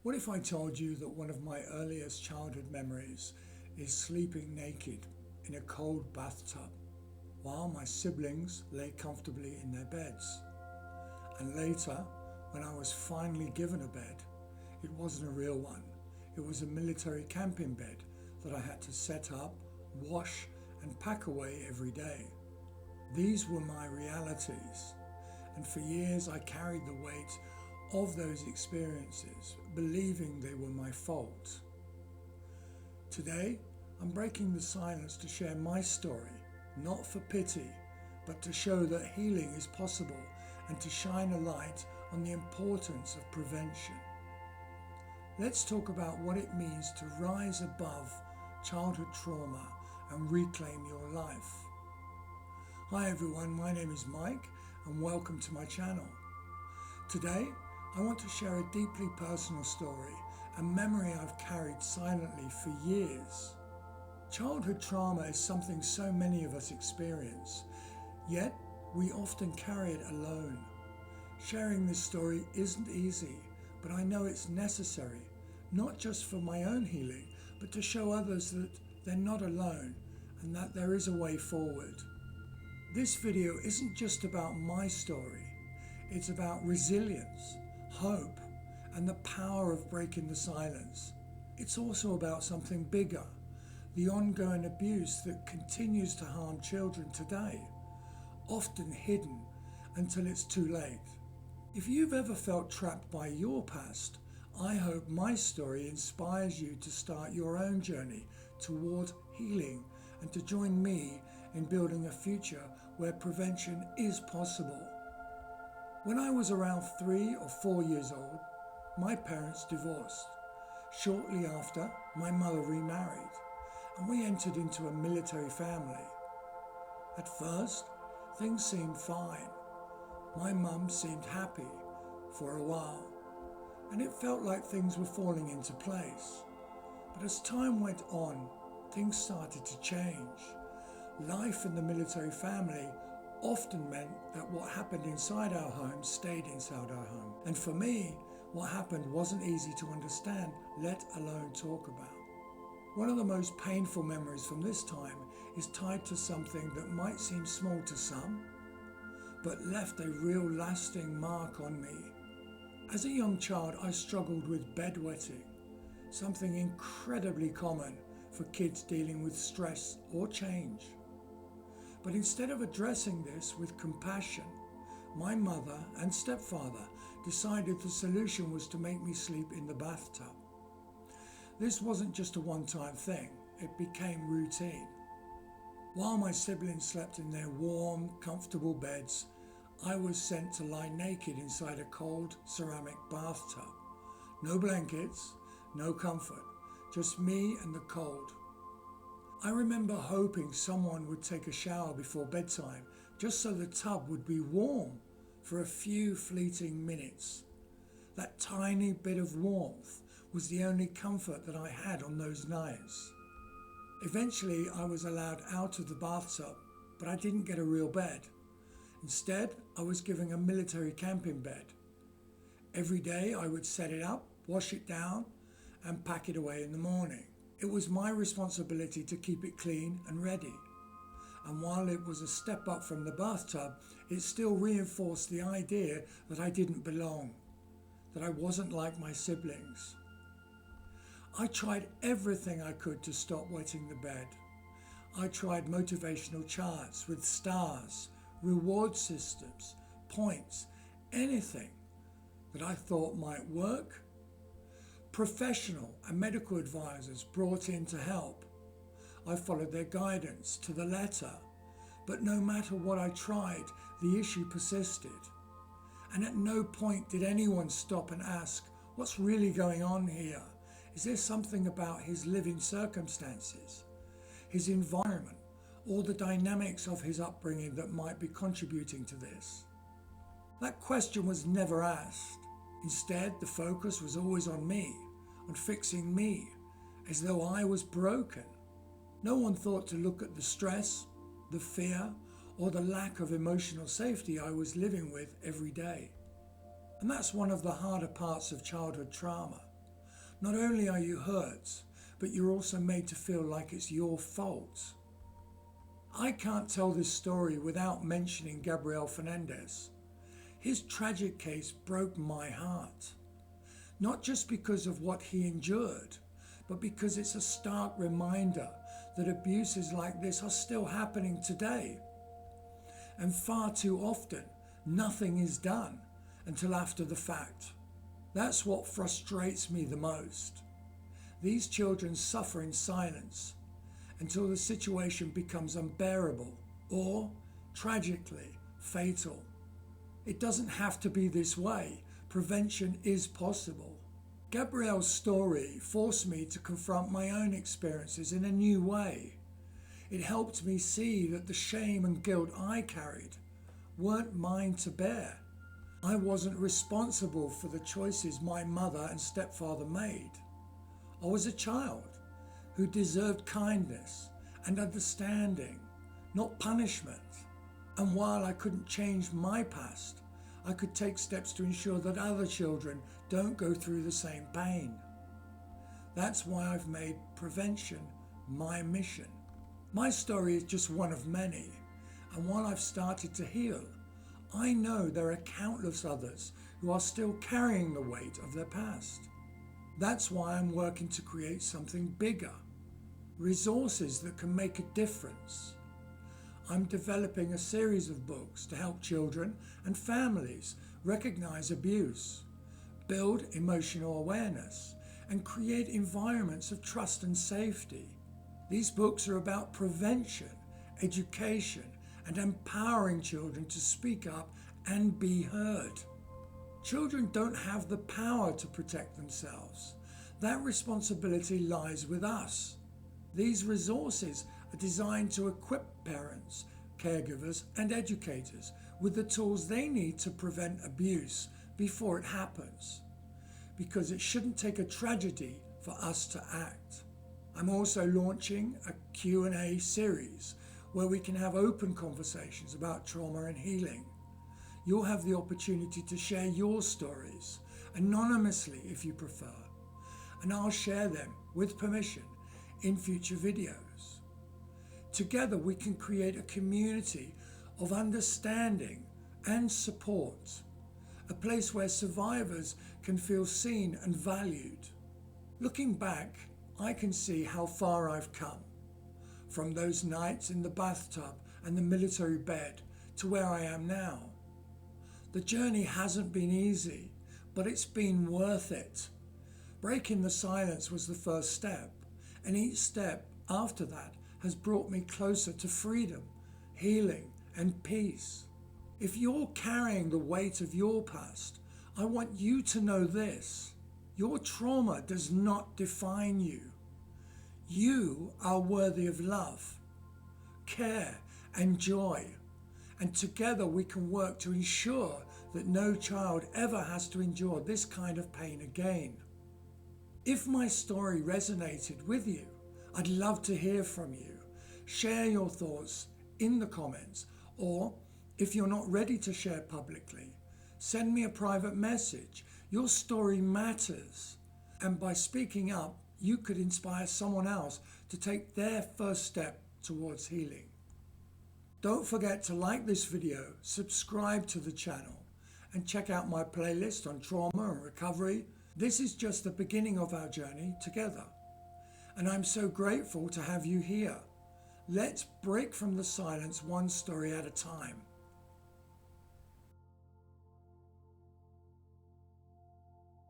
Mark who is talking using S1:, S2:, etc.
S1: What if I told you that one of my earliest childhood memories is sleeping naked in a cold bathtub while my siblings lay comfortably in their beds? And later, when I was finally given a bed, it wasn't a real one. It was a military camping bed that I had to set up, wash and pack away every day. These were my realities, and for years I carried the weight of those experiences, believing they were my fault. Today, I'm breaking the silence to share my story, not for pity, but to show that healing is possible and to shine a light on the importance of prevention. Let's talk about what it means to rise above childhood trauma and reclaim your life. Hi everyone, my name is Mike and welcome to my channel. Today, I want to share a deeply personal story, a memory I've carried silently for years. Childhood trauma is something so many of us experience, yet we often carry it alone. Sharing this story isn't easy, but I know it's necessary, not just for my own healing, but to show others that they're not alone and that there is a way forward. This video isn't just about my story, it's about resilience, hope, and the power of breaking the silence. It's also about something bigger, the ongoing abuse that continues to harm children today, often hidden until it's too late. If you've ever felt trapped by your past, I hope my story inspires you to start your own journey toward healing and to join me in building a future where prevention is possible. When I was around 3 or 4 years old, my parents divorced. Shortly after, my mother remarried, and we entered into a military family. At first, things seemed fine. My mum seemed happy for a while, and it felt like things were falling into place. But as time went on, things started to change. Life in the military family often meant that what happened inside our home stayed inside our home. And for me, what happened wasn't easy to understand, let alone talk about. One of the most painful memories from this time is tied to something that might seem small to some, but left a real lasting mark on me. As a young child, I struggled with bedwetting, something incredibly common for kids dealing with stress or change. But instead of addressing this with compassion, my mother and stepfather decided the solution was to make me sleep in the bathtub. This wasn't just a one-time thing, it became routine. While my siblings slept in their warm, comfortable beds, I was sent to lie naked inside a cold ceramic bathtub. No blankets, no comfort, just me and the cold. I remember hoping someone would take a shower before bedtime, just so the tub would be warm for a few fleeting minutes. That tiny bit of warmth was the only comfort that I had on those nights. Eventually, I was allowed out of the bathtub, but I didn't get a real bed. Instead, I was given a military camping bed. Every day, I would set it up, wash it down, and pack it away in the morning. It was my responsibility to keep it clean and ready. And while it was a step up from the bathtub, it still reinforced the idea that I didn't belong, that I wasn't like my siblings. I tried everything I could to stop wetting the bed. I tried motivational charts with stars, reward systems, points, anything that I thought might work. Professional and medical advisors brought in to help. I followed their guidance to the letter, but no matter what I tried, the issue persisted. And at no point did anyone stop and ask, what's really going on here? Is there something about his living circumstances, his environment, or the dynamics of his upbringing that might be contributing to this? That question was never asked. Instead, the focus was always on me, on fixing me, as though I was broken. No one thought to look at the stress, the fear, or the lack of emotional safety I was living with every day. And that's one of the harder parts of childhood trauma. Not only are you hurt, but you're also made to feel like it's your fault. I can't tell this story without mentioning Gabriel Fernandez. His tragic case broke my heart, not just because of what he endured, but because it's a stark reminder that abuses like this are still happening today. And far too often, nothing is done until after the fact. That's what frustrates me the most. These children suffer in silence until the situation becomes unbearable or, tragically, fatal. It doesn't have to be this way. Prevention is possible. Gabrielle's story forced me to confront my own experiences in a new way. It helped me see that the shame and guilt I carried weren't mine to bear. I wasn't responsible for the choices my mother and stepfather made. I was a child who deserved kindness and understanding, not punishment. And while I couldn't change my past, I could take steps to ensure that other children don't go through the same pain. That's why I've made prevention my mission. My story is just one of many, and while I've started to heal, I know there are countless others who are still carrying the weight of their past. That's why I'm working to create something bigger, resources that can make a difference. I'm developing a series of books to help children and families recognize abuse, build emotional awareness, and create environments of trust and safety. These books are about prevention, education, and empowering children to speak up and be heard. Children don't have the power to protect themselves. That responsibility lies with us. These resources are designed to equip parents, caregivers, and educators with the tools they need to prevent abuse before it happens. Because it shouldn't take a tragedy for us to act. I'm also launching a Q&A series where we can have open conversations about trauma and healing. You'll have the opportunity to share your stories, anonymously if you prefer, and I'll share them with permission in future videos. Together we can create a community of understanding and support, a place where survivors can feel seen and valued. Looking back, I can see how far I've come, from those nights in the bathtub and the military bed to where I am now. The journey hasn't been easy, but it's been worth it. Breaking the silence was the first step, and each step after that has brought me closer to freedom, healing, and peace. If you're carrying the weight of your past, I want you to know this: your trauma does not define you. You are worthy of love, care, and joy. And together we can work to ensure that no child ever has to endure this kind of pain again. If my story resonated with you, I'd love to hear from you. Share your thoughts in the comments, or if you're not ready to share publicly, send me a private message. Your story matters. And by speaking up, you could inspire someone else to take their first step towards healing. Don't forget to like this video, subscribe to the channel, and check out my playlist on trauma and recovery. This is just the beginning of our journey together. And I'm so grateful to have you here. Let's break from the silence one story at a time.